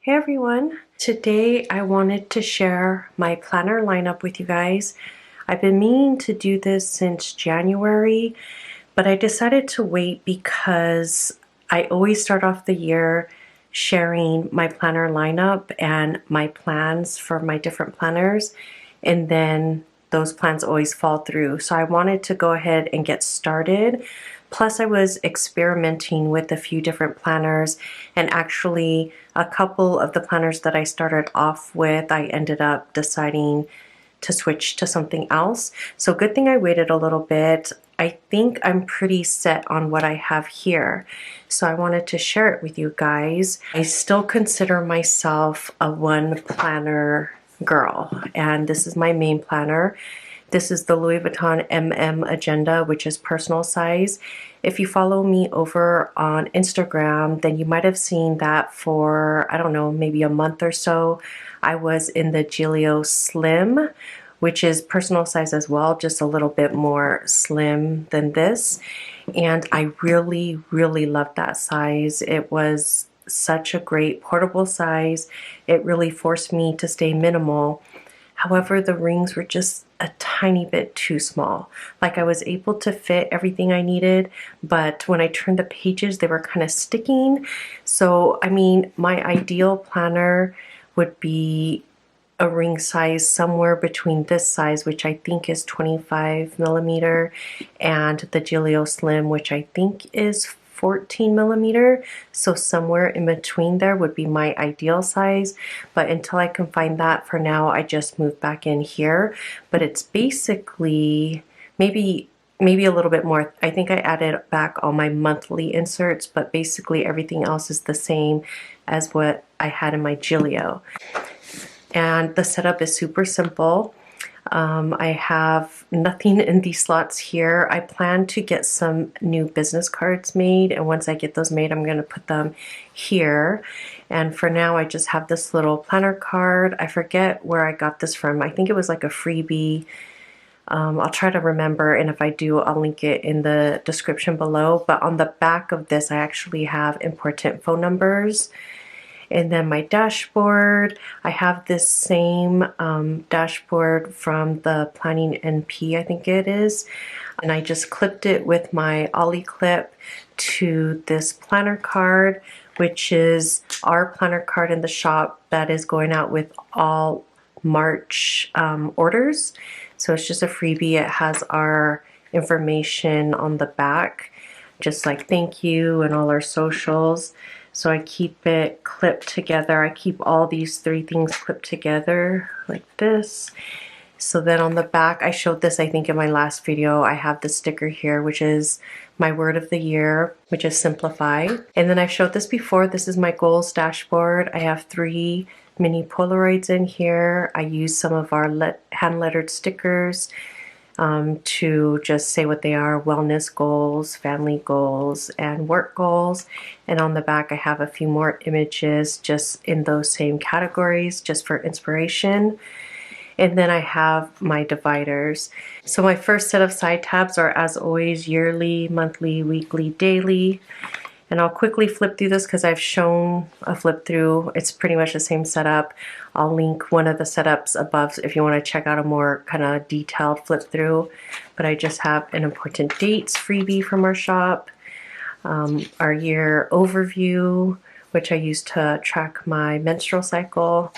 Hey everyone! Today I wanted to share my planner lineup with you guys. I've been meaning to do this since January, but I decided to wait because I always start off the year sharing my planner lineup and my plans for my different planners, and then those plans always fall through. So I wanted to go ahead and get started. Plus I was experimenting with a few different planners, and actually a couple of the planners that I started off with, I ended up deciding to switch to something else. So good thing I waited a little bit. I think I'm pretty set on what I have here. So I wanted to share it with you guys. I still consider myself a one planner girl, and this is my main planner. This is the Louis Vuitton MM Agenda, which is personal size. If you follow me over on Instagram, then you might have seen that for, I don't know, maybe a month or so, I was in the Giglio Slim, which is personal size as well, just a little bit more slim than this. And I really, really loved that size. It was such a great portable size. It really forced me to stay minimal. However, the rings were just a tiny bit too small. Like, I was able to fit everything I needed, but when I turned the pages, they were kind of sticking. So, I mean, my ideal planner would be a ring size somewhere between this size, which I think is 25 millimeter, and the Giglio Slim, which I think is 14 millimeter. So somewhere in between there would be my ideal size, but until I can find that, for now I just moved back in here. But it's basically maybe a little bit more. I think I added back all my monthly inserts, but basically everything else is the same as what I had in my Giglio. And the setup is super simple. I have nothing in these slots here. I plan to get some new business cards made, and once I get those made, I'm going to put them here. And for now, I just have this little planner card. I forget where I got this from. I think it was like a freebie. I'll try to remember, and if I do, I'll link it in the description below. But on the back of this, I actually have important phone numbers. And then my dashboard, I have this same dashboard from the Planning NP, I think it is. And I just clipped it with my Ollie clip to this planner card, which is our planner card in the shop that is going out with all March orders. So it's just a freebie. It has our information on the back, just like thank you and all our socials. So I keep it clipped together. I keep all these three things clipped together like this. So then on the back, I showed this I think in my last video, I have the sticker here, which is my word of the year, which is simplify. And then I've showed this before. This is my goals dashboard. I have 3 mini Polaroids in here. I use some of our hand lettered stickers to just say what they are: wellness goals, family goals, and work goals. And on the back I have a few more images just in those same categories, just for inspiration. And then I have my dividers. So my first set of side tabs are, as always, yearly, monthly, weekly, daily. And I'll quickly flip through this because I've shown a flip through. It's pretty much the same setup. I'll link one of the setups above if you want to check out a more kind of detailed flip through. But I just have an important dates freebie from our shop, our year overview, which I use to track my menstrual cycle.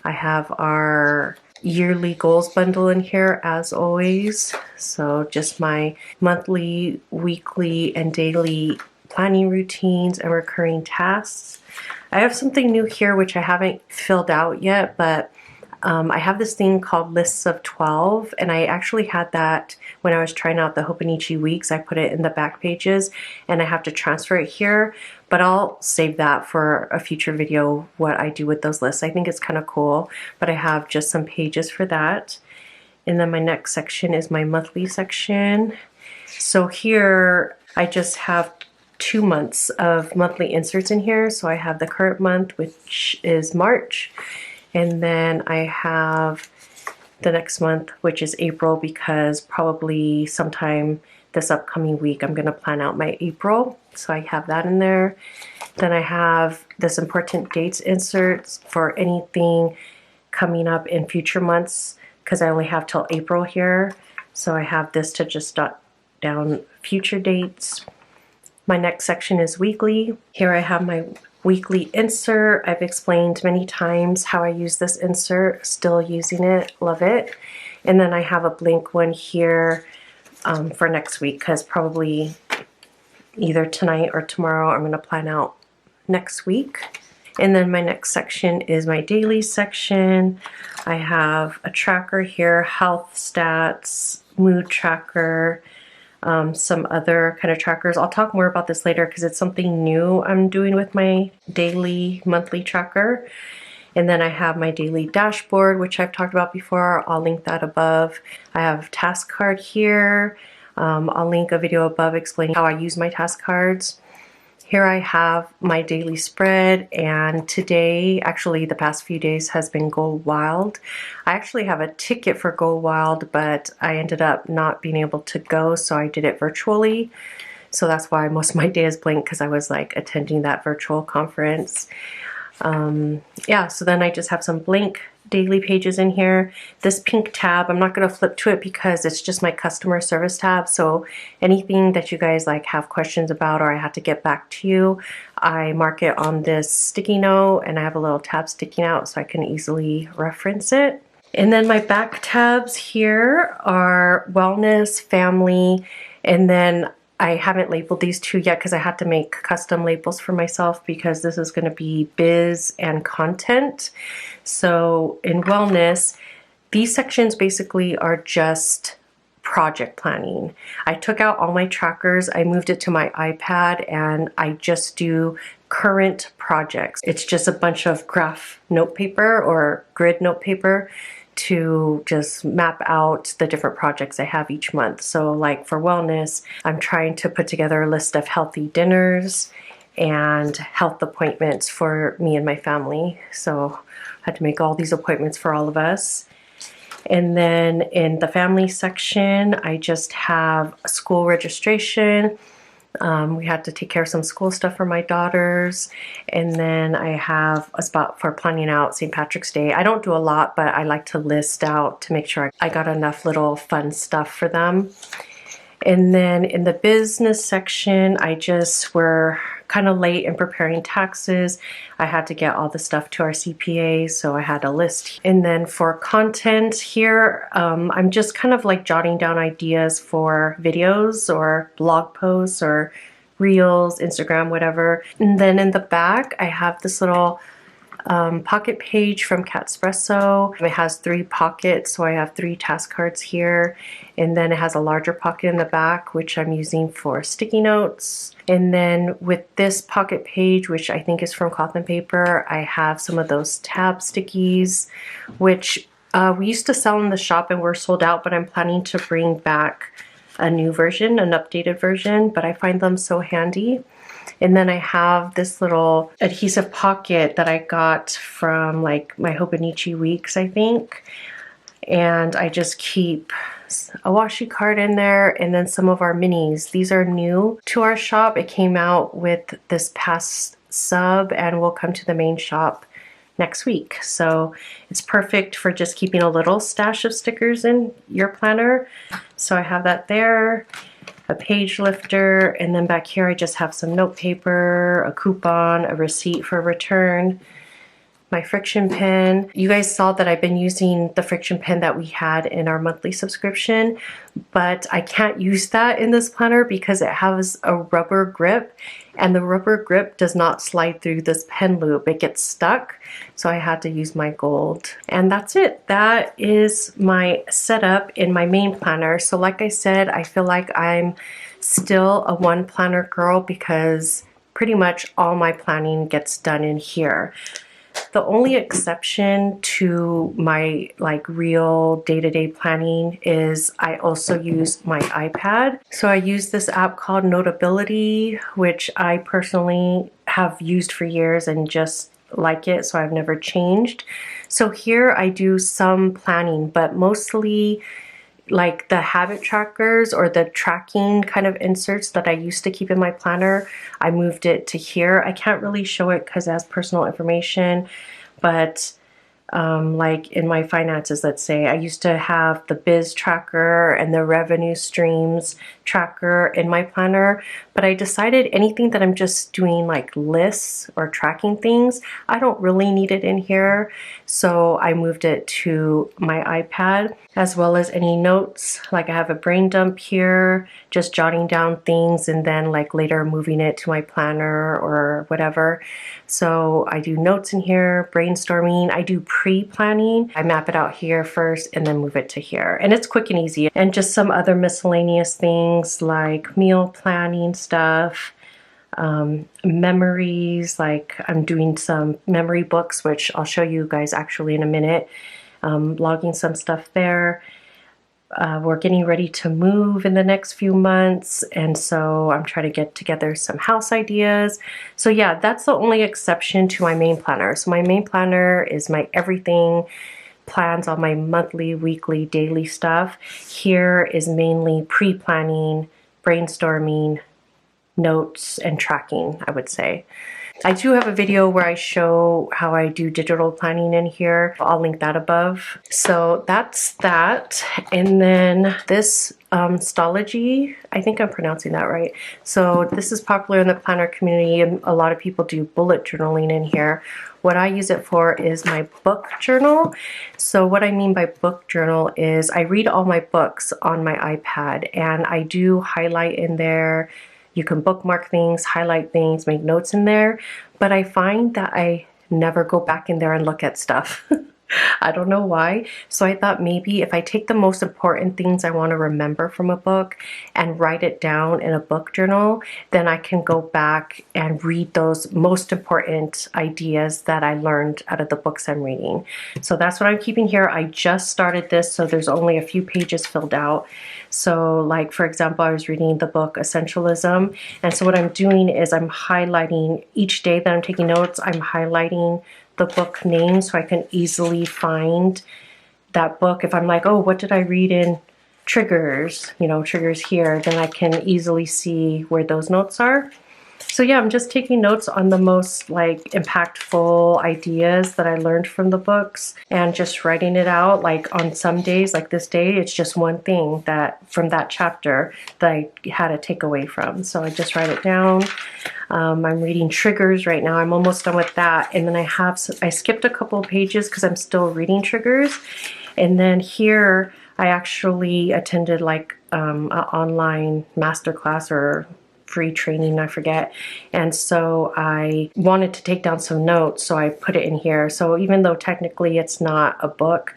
I have our yearly goals bundle in here, as always. So just my monthly, weekly, and daily planning routines and recurring tasks. I have something new here which I haven't filled out yet, but I have this thing called lists of 12, and I actually had that when I was trying out the Hobonichi weeks. I put it in the back pages and I have to transfer it here, but I'll save that for a future video, what I do with those lists. I think it's kind of cool, but I have just some pages for that. And then my next section is my monthly section. So here I just have 2 months of monthly inserts in here. So I have the current month, which is March, and then I have the next month, which is April, because probably sometime this upcoming week I'm going to plan out my April. So I have that in there. Then I have this important dates inserts for anything coming up in future months because I only have till April here. So I have this to just jot down future dates. My next section is weekly. Here I have my weekly insert. I've explained many times how I use this insert, still using it, love it. And then I have a blank one here for next week because probably either tonight or tomorrow I'm going to plan out next week. And then my next section is my daily section. I have a tracker here, health stats, mood tracker, some other kind of trackers. I'll talk more about this later because it's something new I'm doing with my daily, monthly tracker. And then I have my daily dashboard, which I've talked about before. I'll link that above. I have task card here. I'll link a video above explaining how I use my task cards. Here I have my daily spread, and today, actually the past few days, has been Go Wild. I actually have a ticket for Go Wild, but I ended up not being able to go, so I did it virtually. So that's why most of my day is blank, because I was like attending that virtual conference. Yeah, so then I just have some blank daily pages in here. This pink tab, I'm not going to flip to it because it's just my customer service tab. So anything that you guys like have questions about or I have to get back to you, I mark it on this sticky note and I have a little tab sticking out so I can easily reference it. And then my back tabs here are wellness, family, and then I haven't labeled these two yet because I had to make custom labels for myself because this is going to be biz and content. So in wellness, these sections basically are just project planning. I took out all my trackers, I moved it to my iPad, and I just do current projects. It's just a bunch of graph note paper or grid note paper to just map out the different projects I have each month. So like for wellness, I'm trying to put together a list of healthy dinners and health appointments for me and my family. So I had to make all these appointments for all of us. And then in the family section, I just have a school registration. We had to take care of some school stuff for my daughters. And then I have a spot for planning out St. Patrick's Day. I don't do a lot, but I like to list out to make sure I got enough little fun stuff for them. And then in the business section, we're kind of late in preparing taxes. I had to get all the stuff to our CPA, so I had a list. And then for content here, I'm just kind of like jotting down ideas for videos or blog posts or reels, Instagram, whatever. And then in the back, I have this little pocket page from Catspresso. It has 3 pockets, so I have 3 task cards here. And then it has a larger pocket in the back, which I'm using for sticky notes. And then with this pocket page, which I think is from Cloth and Paper, I have some of those tab stickies, which we used to sell in the shop and were sold out, but I'm planning to bring back a new version, an updated version, but I find them so handy. And then I have this little adhesive pocket that I got from like my Hobonichi Weeks, I think. And I just keep a washi card in there and then some of our minis. These are new to our shop. It came out with this past sub and will come to the main shop next week. So it's perfect for just keeping a little stash of stickers in your planner. So I have that there. A page lifter, and then back here I just have some note paper, a coupon, a receipt for return, my Frixion pen. You guys saw that I've been using the Frixion pen that we had in our monthly subscription, but I can't use that in this planner because it has a rubber grip, and the rubber grip does not slide through this pen loop. It gets stuck, so I had to use my gold. And that's it. That is my setup in my main planner. So like I said, I feel like I'm still a one planner girl because pretty much all my planning gets done in here. The only exception to my like real day-to-day planning is I also use my iPad. So I use this app called Notability, which I personally have used for years and just like it, so I've never changed. So here I do some planning, but mostly like the habit trackers or the tracking kind of inserts that I used to keep in my planner, I moved it to here. I can't really show it because it has personal information, but like in my finances, let's say, I used to have the biz tracker and the revenue streams tracker in my planner, but I decided anything that I'm just doing like lists or tracking things, I don't really need it in here. So I moved it to my iPad, as well as any notes. Like I have a brain dump here, just jotting down things and then like later moving it to my planner or whatever. So I do notes in here, brainstorming, I do pre-planning. I map it out here first and then move it to here. And it's quick and easy. And just some other miscellaneous things like meal planning stuff, memories, like I'm doing some memory books, which I'll show you guys actually in a minute, logging some stuff there. We're getting ready to move in the next few months, and so I'm trying to get together some house ideas. So yeah, that's the only exception to my main planner. So my main planner is my everything, plans all my monthly, weekly, daily stuff. Here is mainly pre-planning, brainstorming, notes, and tracking, I would say. I do have a video where I show how I do digital planning in here. I'll link that above. So that's that. And then this Stalogy, I think I'm pronouncing that right. So this is popular in the planner community, and a lot of people do bullet journaling in here. What I use it for is my book journal. So what I mean by book journal is I read all my books on my iPad, and I do highlight in there. You can bookmark things, highlight things, make notes in there, but I find that I never go back in there and look at stuff. I don't know why. So I thought maybe if I take the most important things I want to remember from a book and write it down in a book journal, then I can go back and read those most important ideas that I learned out of the books I'm reading. So that's what I'm keeping here. I just started this, so there's only a few pages filled out. So like, for example, I was reading the book Essentialism. And so what I'm doing is I'm highlighting each day that I'm taking notes, I'm highlighting the book name so I can easily find that book. If I'm like, oh, what did I read in triggers, you know, triggers here, then I can easily see where those notes are. So yeah, I'm just taking notes on the most like impactful ideas that I learned from the books and just writing it out. Like on some days, like this day, it's just one thing that from that chapter that I had a takeaway from. So I just write it down. I'm reading triggers right now. I'm almost done with that. And then I skipped a couple of pages because I'm still reading triggers. And then here I actually attended like an online masterclass or free training, I forget. And so I wanted to take down some notes, so I put it in here. So even though technically it's not a book,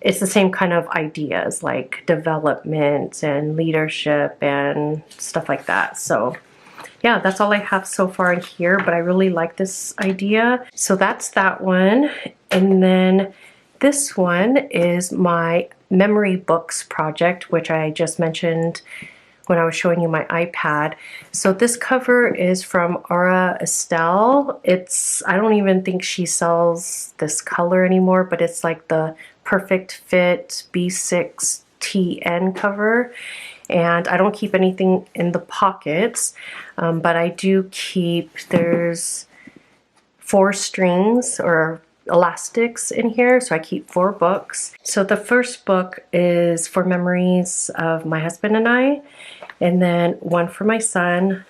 it's the same kind of ideas like development and leadership and stuff like that. So yeah, that's all I have so far in here, but I really like this idea. So that's that one. And then this one is my memory books project, which I just mentioned when I was showing you my iPad. So this cover is from Aura Estelle. I don't even think she sells this color anymore, but it's like the Perfect Fit B6 TN cover. And I don't keep anything in the pockets, but I do keep, there's 4 strings or elastics in here, so I keep 4 books. So the first book is for memories of my husband and I, and then one for my son,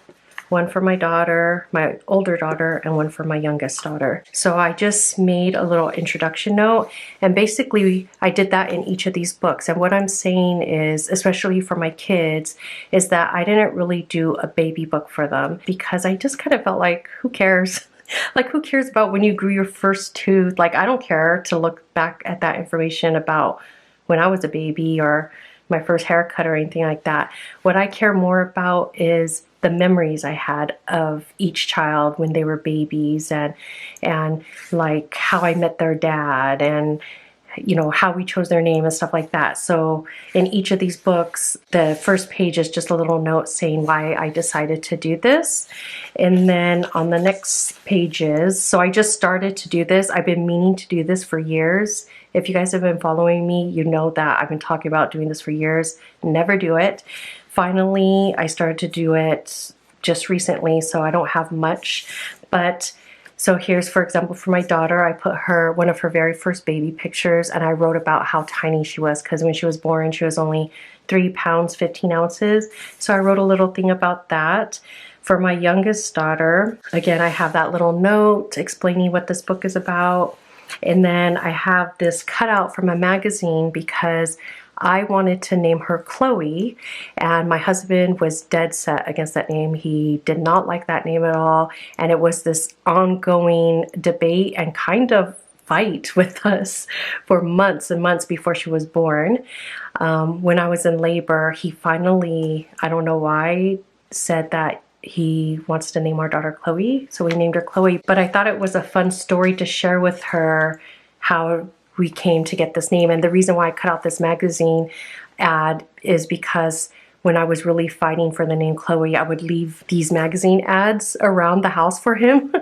one for my daughter, my older daughter, and one for my youngest daughter. So I just made a little introduction note, and basically I did that in each of these books. And what I'm saying is, especially for my kids, is that I didn't really do a baby book for them because I just kind of felt like, who cares? Like, who cares about when you grew your first tooth? Like, I don't care to look back at that information about when I was a baby or my first haircut or anything like that. What I care more about is the memories I had of each child when they were babies, and like how I met their dad, and you know, how we chose their name and stuff like that. So in each of these books, the first page is just a little note saying why I decided to do this. And then on the next pages, so I just started to do this. I've been meaning to do this for years. If you guys have been following me, you know that I've been talking about doing this for years. Never do it. Finally, I started to do it just recently, so I don't have much. But so here's, for example, for my daughter, I put her one of her very first baby pictures, and I wrote about how tiny she was, because when she was born, she was only 3 pounds, 15 ounces. So I wrote a little thing about that. For my youngest daughter, again, I have that little note explaining what this book is about. And then I have this cutout from a magazine because I wanted to name her Chloe, and my husband was dead set against that name. He did not like that name at all, and it was this ongoing debate and kind of fight with us for months and months before she was born. When I was in labor, he finally, I don't know why, said that he wants to name our daughter Chloe, so we named her Chloe. But I thought it was a fun story to share with her how we came to get this name. And the reason why I cut out this magazine ad is because when I was really fighting for the name Chloe, I would leave these magazine ads around the house for him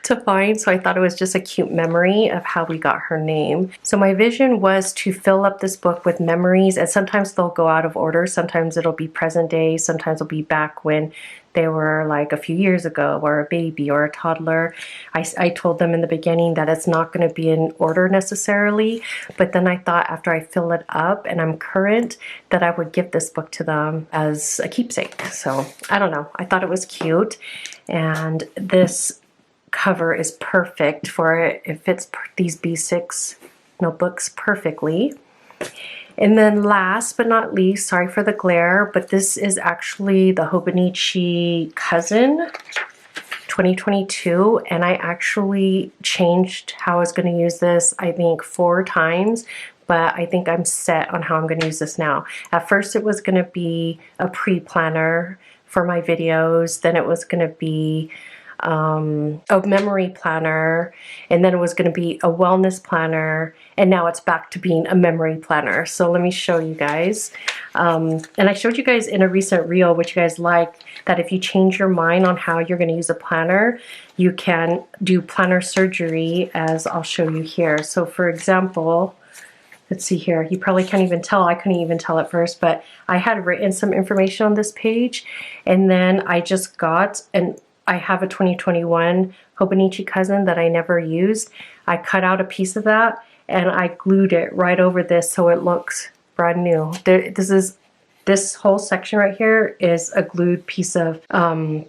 to find. So I thought it was just a cute memory of how we got her name. So my vision was to fill up this book with memories, and sometimes they'll go out of order. Sometimes it'll be present day, sometimes it'll be back when they were like a few years ago, or a baby or a toddler. I told them in the beginning that it's not going to be in order necessarily, but then I thought after I fill it up and I'm current, that I would give this book to them as a keepsake. So I don't know, I thought it was cute, and this cover is perfect for it. It fits these B6 notebooks perfectly. And then last but not least, sorry for the glare, but this is actually the Hobonichi Cousin 2022, and I actually changed how I was going to use this, I think 4 times, but I think I'm set on how I'm going to use this now. At first it was going to be a pre-planner for my videos, then it was going to be a memory planner, and then it was going to be a wellness planner, and now it's back to being a memory planner. So let me show you guys. And I showed you guys in a recent reel, which you guys liked, that if you change your mind on how you're going to use a planner, you can do planner surgery, as I'll show you here. So for example, let's see here, you probably can't even tell, I couldn't even tell at first, but I had written some information on this page, and then I just got I have a 2021 Hobonichi Cousin that I never used. I cut out a piece of that and I glued it right over this so it looks brand new. This whole section right here is a glued piece of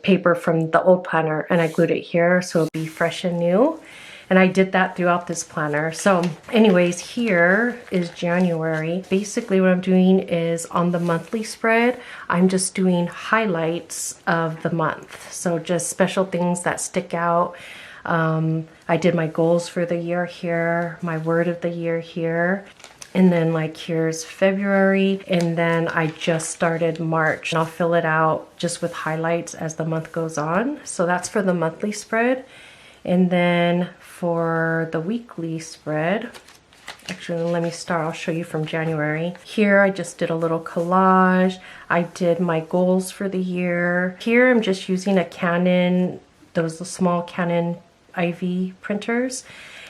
paper from the old planner, and I glued it here so it'll be fresh and new. And I did that throughout this planner. So anyways, here is January. Basically what I'm doing is on the monthly spread, I'm just doing highlights of the month. So just special things that stick out. I did my goals for the year here, my word of the year here. And then like here's February, and then I just started March. And I'll fill it out just with highlights as the month goes on. So that's for the monthly spread. And then for the weekly spread, actually let me start, I'll show you from January. Here I just did a little collage. I did my goals for the year. Here I'm just using a Canon, those small Canon Ivy printers,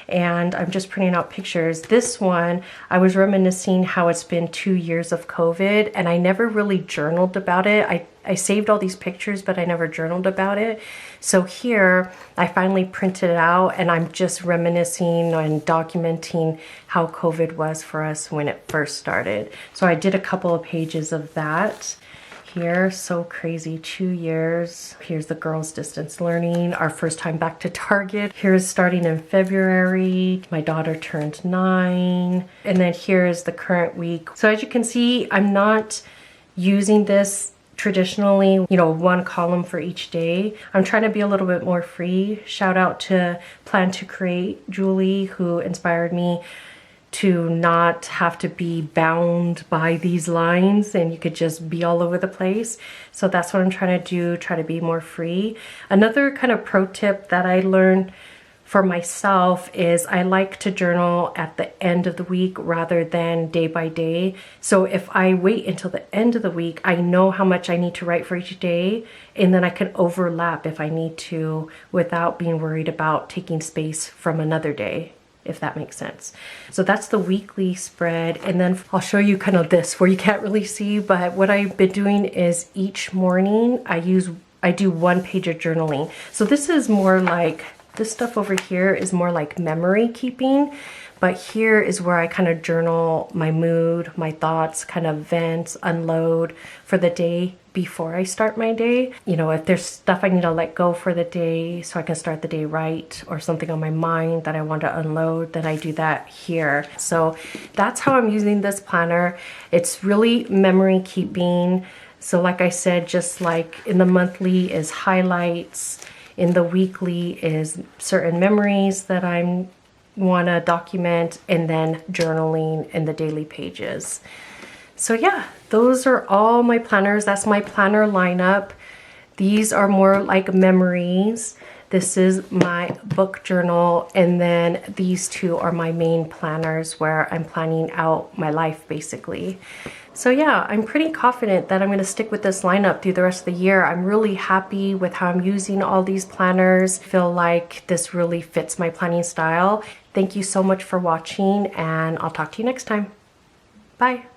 and I'm just printing out pictures. This one, I was reminiscing how it's been 2 years of COVID, and I never really journaled about it. I saved all these pictures, but I never journaled about it. So here, I finally printed it out, and I'm just reminiscing and documenting how COVID was for us when it first started. So I did a couple of pages of that. Here, so crazy, 2 years. Here's the girls' distance learning, our first time back to Target. Here's starting in February, my daughter turned 9. And then here's the current week. So as you can see, I'm not using this traditionally, you know, 1 column for each day. I'm trying to be a little bit more free. Shout out to Plan to Create, Julie, who inspired me to not have to be bound by these lines, and you could just be all over the place. So that's what I'm trying to do, try to be more free. Another kind of pro tip that I learned for myself is I like to journal at the end of the week rather than day by day. So if I wait until the end of the week, I know how much I need to write for each day, and then I can overlap if I need to without being worried about taking space from another day, if that makes sense. So that's the weekly spread. And then I'll show you kind of this where you can't really see, but what I've been doing is each morning I do 1 page of journaling. So this is more like, this stuff over here is more like memory keeping, but here is where I kind of journal my mood, my thoughts, kind of vent, unload for the day before I start my day. You know, if there's stuff I need to let go for the day so I can start the day right, or something on my mind that I want to unload, then I do that here. So that's how I'm using this planner. It's really memory keeping. So like I said, just like in the monthly is highlights, in the weekly is certain memories that I want to document, and then journaling in the daily pages. So yeah, those are all my planners. That's my planner lineup. These are more like memories. This is my book journal, and then these two are my main planners where I'm planning out my life basically. So yeah, I'm pretty confident that I'm going to stick with this lineup through the rest of the year. I'm really happy with how I'm using all these planners. I feel like this really fits my planning style. Thank you so much for watching, and I'll talk to you next time. Bye.